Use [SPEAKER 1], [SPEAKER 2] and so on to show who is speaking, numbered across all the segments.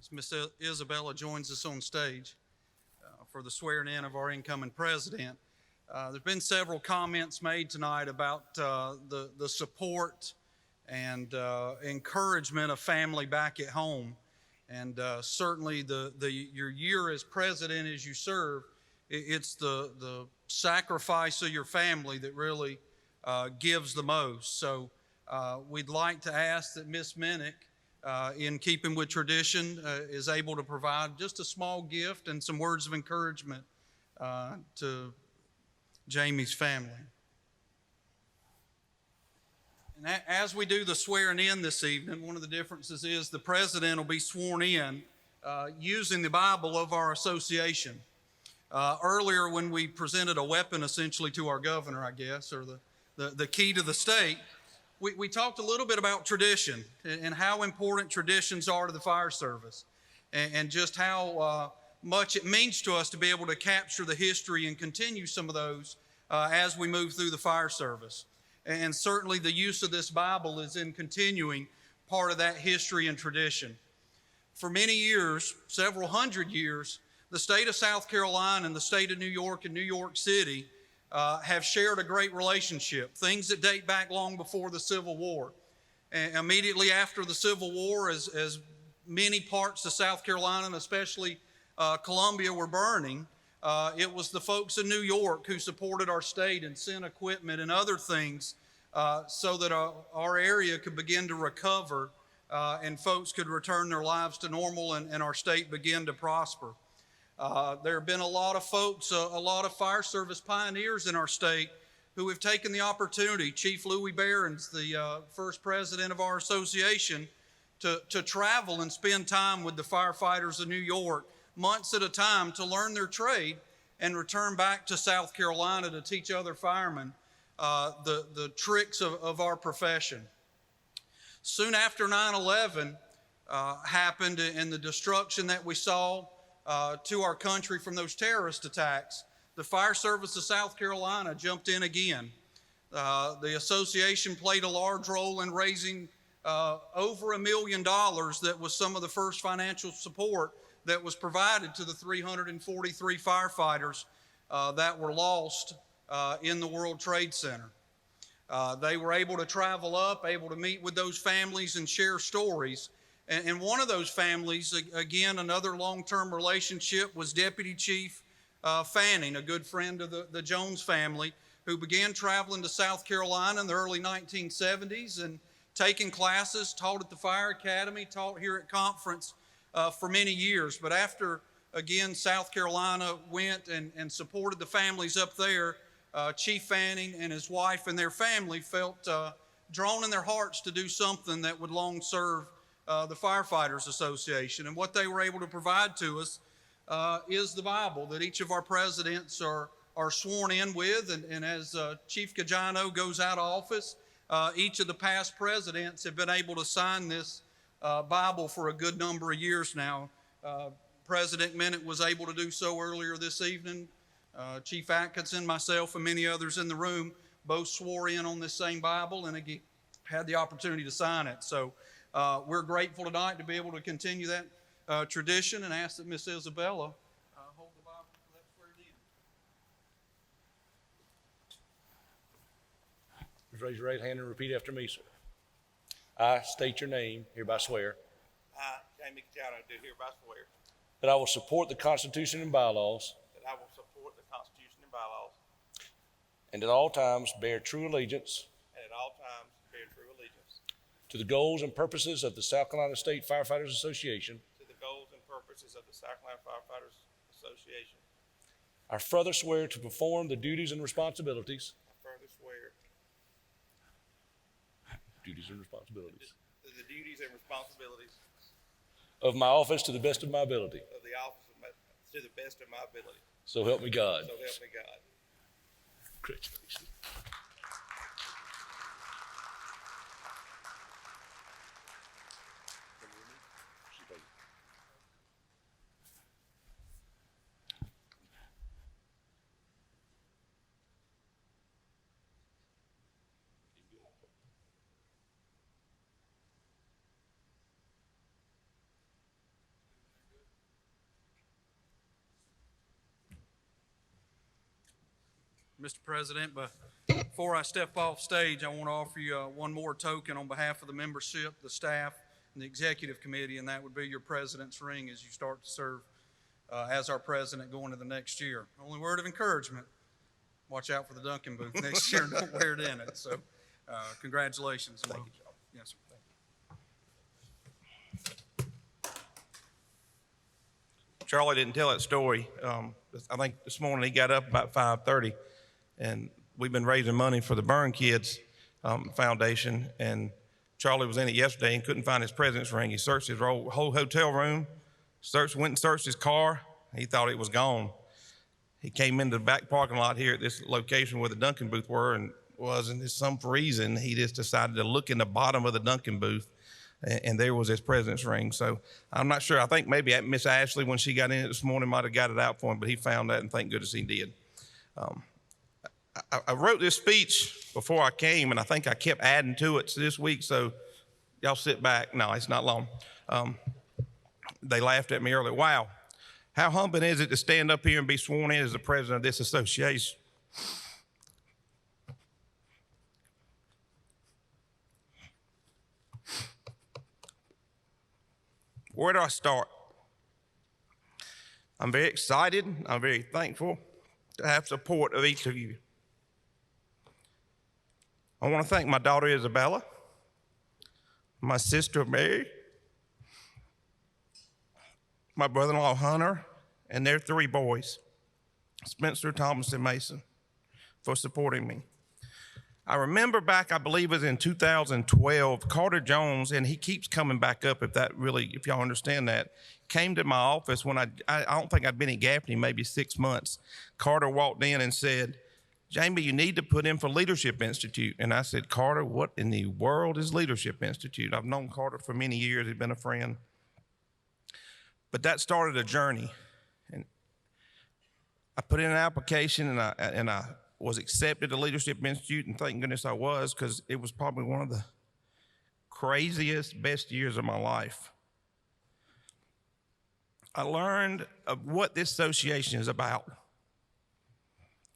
[SPEAKER 1] as Miss Isabella joins us on stage for the swearing in of our incoming president. There's been several comments made tonight about the support and encouragement of family back at home. And certainly your year as president as you serve, it's the sacrifice of your family that really gives the most. So we'd like to ask that Miss Minnick, in keeping with tradition, is able to provide just a small gift and some words of encouragement to Jamie's family. And as we do the swearing in this evening, one of the differences is the president will be sworn in using the Bible of our association. Earlier, when we presented a weapon essentially to our governor, I guess, or the key to the state, we talked a little bit about tradition and how important traditions are to the fire service, and just how much it means to us to be able to capture the history and continue some of those as we move through the fire service. And certainly the use of this Bible is in continuing part of that history and tradition. For many years, several hundred years, the state of South Carolina and the state of New York and New York City have shared a great relationship, things that date back long before the Civil War. And immediately after the Civil War, as many parts of South Carolina, and especially Columbia, were burning, it was the folks in New York who supported our state and sent equipment and other things so that our area could begin to recover and folks could return their lives to normal and our state begin to prosper. There have been a lot of folks, a lot of fire service pioneers in our state who have taken the opportunity. Chief Louis Barron's the first president of our association to travel and spend time with the firefighters of New York months at a time to learn their trade and return back to South Carolina to teach other firemen the tricks of our profession. Soon after 9/11 happened and the destruction that we saw to our country from those terrorist attacks, the Fire Service of South Carolina jumped in again. The association played a large role in raising over $1 million. That was some of the first financial support that was provided to the 343 firefighters that were lost in the World Trade Center. They were able to travel up, able to meet with those families and share stories. And one of those families, again, another long-term relationship, was Deputy Chief Fanning, a good friend of the Jones family, who began traveling to South Carolina in the early 1970s and taking classes, taught at the Fire Academy, taught here at conference for many years. But after, again, South Carolina went and supported the families up there, Chief Fanning and his wife and their family felt drawn in their hearts to do something that would long serve the Firefighters Association. And what they were able to provide to us is the Bible that each of our presidents are sworn in with. And as Chief Caggiano goes out of office, each of the past presidents have been able to sign this Bible for a good number of years now. President Minnick was able to do so earlier this evening. Chief Atkinson, myself, and many others in the room both swore in on this same Bible and again had the opportunity to sign it. So we're grateful tonight to be able to continue that tradition and ask that Miss Isabella hold the Bible for that swearing in.
[SPEAKER 2] Raise your right hand and repeat after me, sir. I state your name, hereby swear.
[SPEAKER 3] I, Jamie Caggiano, do hereby swear
[SPEAKER 2] That I will support the Constitution and bylaws.
[SPEAKER 3] that I will support the Constitution and bylaws
[SPEAKER 2] And at all times bear true allegiance.
[SPEAKER 3] and at all times bear true allegiance
[SPEAKER 2] To the goals and purposes of the South Carolina State Firefighters Association.
[SPEAKER 3] to the goals and purposes of the South Carolina Firefighters Association.
[SPEAKER 2] I further swear to perform the duties and responsibilities.
[SPEAKER 3] I further swear
[SPEAKER 2] Duties and responsibilities.
[SPEAKER 3] the duties and responsibilities
[SPEAKER 2] Of my office to the best of my ability.
[SPEAKER 3] of the office to the best of my ability.
[SPEAKER 2] So help me God.
[SPEAKER 3] So help me God.
[SPEAKER 2] Congratulations.
[SPEAKER 1] Mr. President, but before I step off stage, I want to offer you one more token on behalf of the membership, the staff, and the executive committee, and that would be your president's ring as you start to serve as our president going into the next year. Only word of encouragement, watch out for the Duncan booth next year and don't wear it in it. So congratulations.
[SPEAKER 2] Thank you, Charlie.
[SPEAKER 1] Yes, sir.
[SPEAKER 3] Charlie didn't tell that story. I think this morning he got up about 5:30, and we've been raising money for the Burn Kids Foundation, and Charlie was in it yesterday and couldn't find his president's ring. He searched his whole hotel room, went and searched his car. He thought it was gone. He came into the back parking lot here at this location where the Duncan booth were and for some reason, he just decided to look in the bottom of the Duncan booth, and there was his president's ring. So I'm not sure. I think maybe Miss Ashley, when she got in it this morning, might have got it out for him, but he found that, and thank goodness he did. I wrote this speech before I came, and I think I kept adding to it this week, so y'all sit back. No, it's not long. They laughed at me earlier. Wow, how humbling is it to stand up here and be sworn in as the president of this association? Where do I start? I'm very excited. I'm very thankful to have support of each of you. I want to thank my daughter Isabella, my sister Mary, my brother-in-law Hunter, and their 3 boys, Spencer, Thomas, and Mason, for supporting me. I remember back, I believe it was in 2012, Carter Jones, and he keeps coming back up if y'all understand that, came to my office when I don't think I'd been at Gaffney maybe 6 months. Carter walked in and said, "Jamie, you need to put in for Leadership Institute." And I said, "Carter, what in the world is Leadership Institute?" I've known Carter for many years. He's been a friend. But that started a journey. And I put in an application, and I was accepted to Leadership Institute, and thank goodness I was, because it was probably one of the craziest, best years of my life. I learned of what this association is about,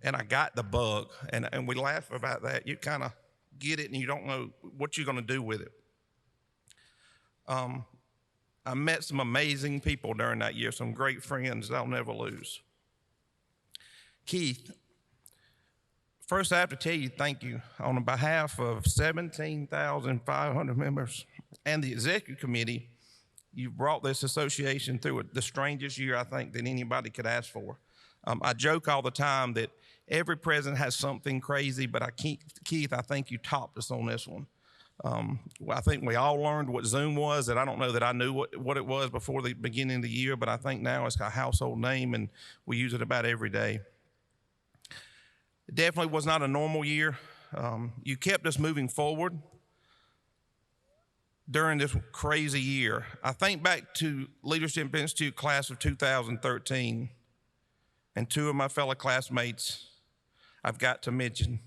[SPEAKER 3] and I got the bug, and we laugh about that. You kind of get it, and you don't know what you're going to do with it. I met some amazing people during that year, some great friends that I'll never lose. Keith, first, I have to tell you thank you on behalf of 17,500 members and the executive committee. You brought this association through the strangest year, I think, that anybody could ask for. I joke all the time that every president has something crazy, but Keith, I think you topped us on this one. I think we all learned what Zoom was, and I don't know that I knew what it was before the beginning of the year, but I think now it's a household name, and we use it about every day. It definitely was not a normal year. You kept us moving forward during this crazy year. I think back to Leadership Institute class of 2013, and 2 of my fellow classmates I've got to mention.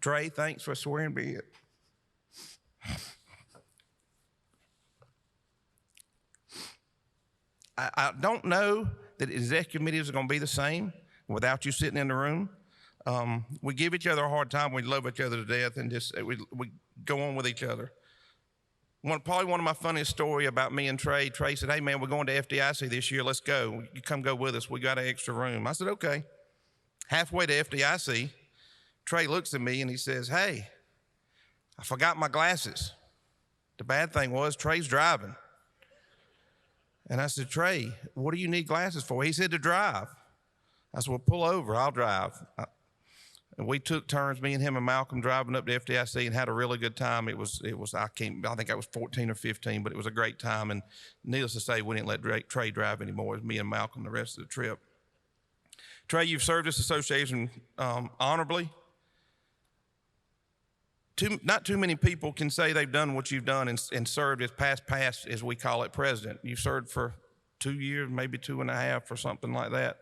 [SPEAKER 3] Trey, thanks for swearing me in. I don't know that executive committees are going to be the same without you sitting in the room. We give each other a hard time. We love each other to death, and just we go on with each other. Probably one of my funniest stories about me and Trey. Trey said, "Hey man, we're going to FDIC this year. Let's go. You come go with us. We got an extra room." I said, "Okay." Halfway to FDIC, Trey looks at me and he says, "Hey, I forgot my glasses." The bad thing was Trey's driving. And I said, "Trey, what do you need glasses for?" He said, "To drive." I said, "Well, pull over, I'll drive." And we took turns, me and him and Malcolm, driving up to FDIC and had a really good time. I think I was 14 or 15, but it was a great time. And needless to say, we didn't let Trey drive anymore. It was me and Malcolm the rest of the trip. Trey, you've served this association honorably. Not too many people can say they've done what you've done and served as past, as we call it, president. You served for 2 years, maybe 2.5 or something like that.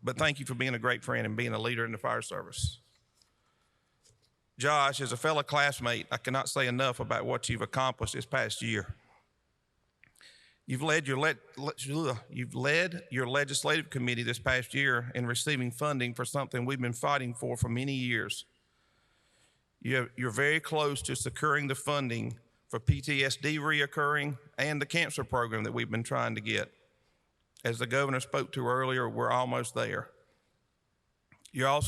[SPEAKER 3] But thank you for being a great friend and being a leader in the fire service. Josh, as a fellow classmate, I cannot say enough about what you've accomplished this past year. You've led your legislative committee this past year in receiving funding for something we've been fighting for many years. You're very close to securing the funding for PTSD reoccurring and the cancer program that we've been trying to get. As the governor spoke to earlier, we're almost there. Your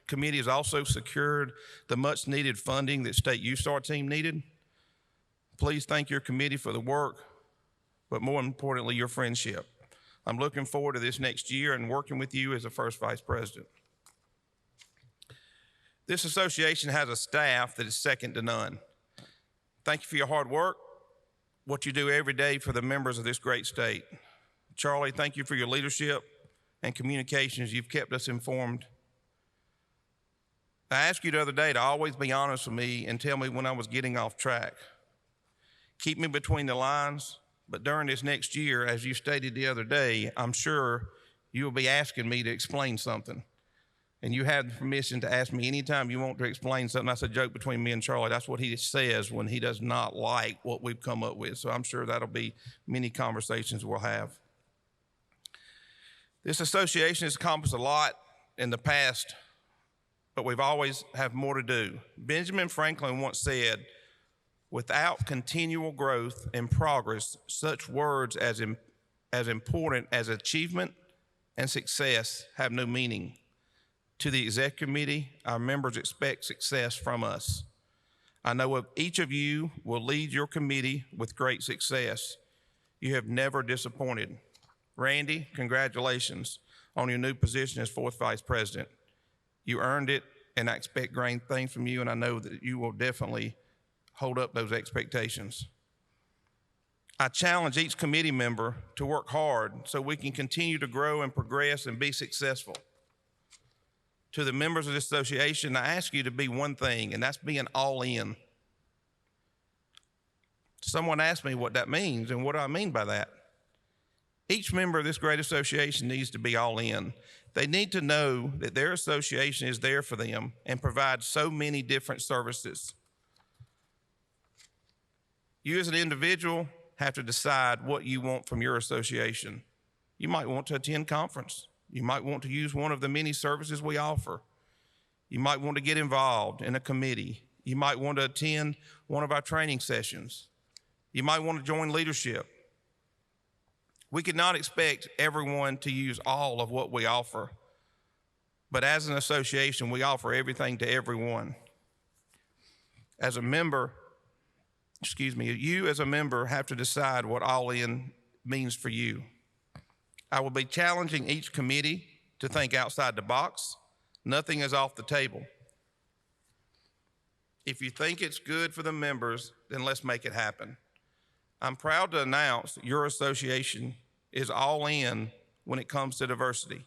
[SPEAKER 3] committee has also secured the much needed funding that State Youth Star Team needed. Please thank your committee for the work, but more importantly, your friendship. I'm looking forward to this next year and working with you as the first vice president. This association has a staff that is second to none. Thank you for your hard work, what you do every day for the members of this great state. Charlie, thank you for your leadership and communications. You've kept us informed. I asked you the other day to always be honest with me and tell me when I was getting off track. Keep me between the lines, but during this next year, as you stated the other day, I'm sure you will be asking me to explain something. And you have the permission to ask me anytime you want to explain something. That's a joke between me and Charlie. That's what he says when he does not like what we've come up with. So I'm sure that'll be many conversations we'll have. This association has accomplished a lot in the past, but we've always have more to do. Benjamin Franklin once said, without continual growth and progress, such words as important as achievement and success have no meaning. To the exec committee, our members expect success from us. I know each of you will lead your committee with great success. You have never disappointed. Randy, congratulations on your new position as fourth vice president. You earned it, and I expect great things from you, and I know that you will definitely hold up those expectations. I challenge each committee member to work hard so we can continue to grow and progress and be successful. To the members of this association, I ask you to be one thing, and that's being all in. Someone asked me what that means, and what do I mean by that? Each member of this great association needs to be all in. They need to know that their association is there for them and provides so many different services. You as an individual have to decide what you want from your association. You might want to attend conference. You might want to use one of the many services we offer. You might want to get involved in a committee. You might want to attend one of our training sessions. You might want to join leadership. We could not expect everyone to use all of what we offer, but as an association, we offer everything to everyone. As a member, you as a member have to decide what all in means for you. I will be challenging each committee to think outside the box. Nothing is off the table. If you think it's good for the members, then let's make it happen. I'm proud to announce that your association is all in when it comes to diversity.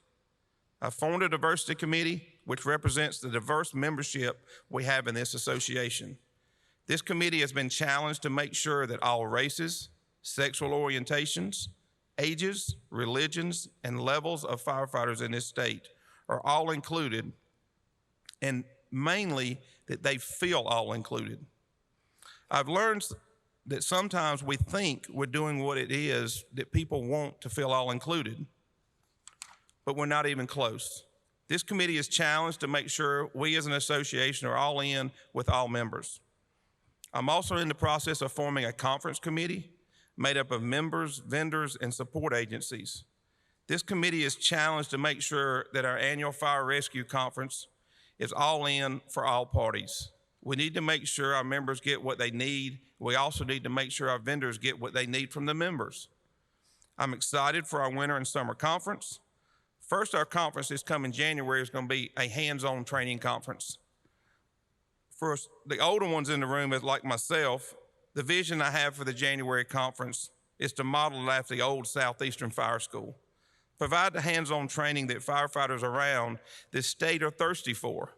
[SPEAKER 3] I formed a diversity committee which represents the diverse membership we have in this association. This committee has been challenged to make sure that all races, sexual orientations, ages, religions, and levels of firefighters in this state are all included, and mainly that they feel all included. I've learned that sometimes we think we're doing what it is that people want to feel all included, but we're not even close. This committee is challenged to make sure we as an association are all in with all members. I'm also in the process of forming a conference committee made up of members, vendors, and support agencies. This committee is challenged to make sure that our annual fire rescue conference is all in for all parties. We need to make sure our members get what they need. We also need to make sure our vendors get what they need from the members. I'm excited for our winter and summer conference. First, our conference this coming January is going to be a hands-on training conference. For the older ones in the room, like myself, the vision I have for the January conference is to model it after the old Southeastern Fire School. Provide the hands-on training that firefighters around this state are thirsty for.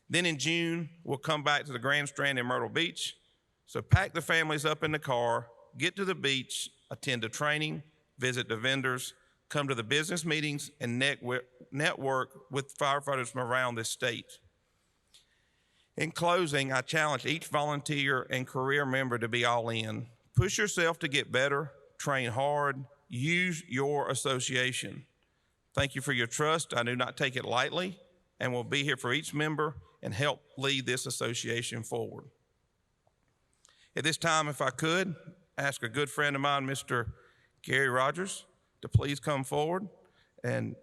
[SPEAKER 3] Then in June, we'll come back to the Grand Strand in Myrtle Beach. So pack the families up in the car, get to the beach, attend the training, visit the vendors, come to the business meetings, and network with firefighters from around this state. In closing, I challenge each volunteer and career member to be all in. Push yourself to get better, train hard, use your association. Thank you for your trust. I do not take it lightly and will be here for each member and help lead this association forward. At this time, if I could, ask a good friend of mine, Mr. Gary Rogers, to please come forward, and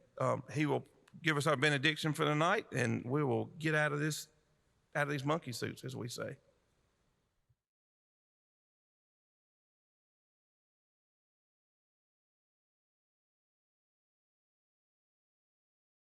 [SPEAKER 3] he will give us our benediction for the night, and we will get out of these monkey suits, as we say.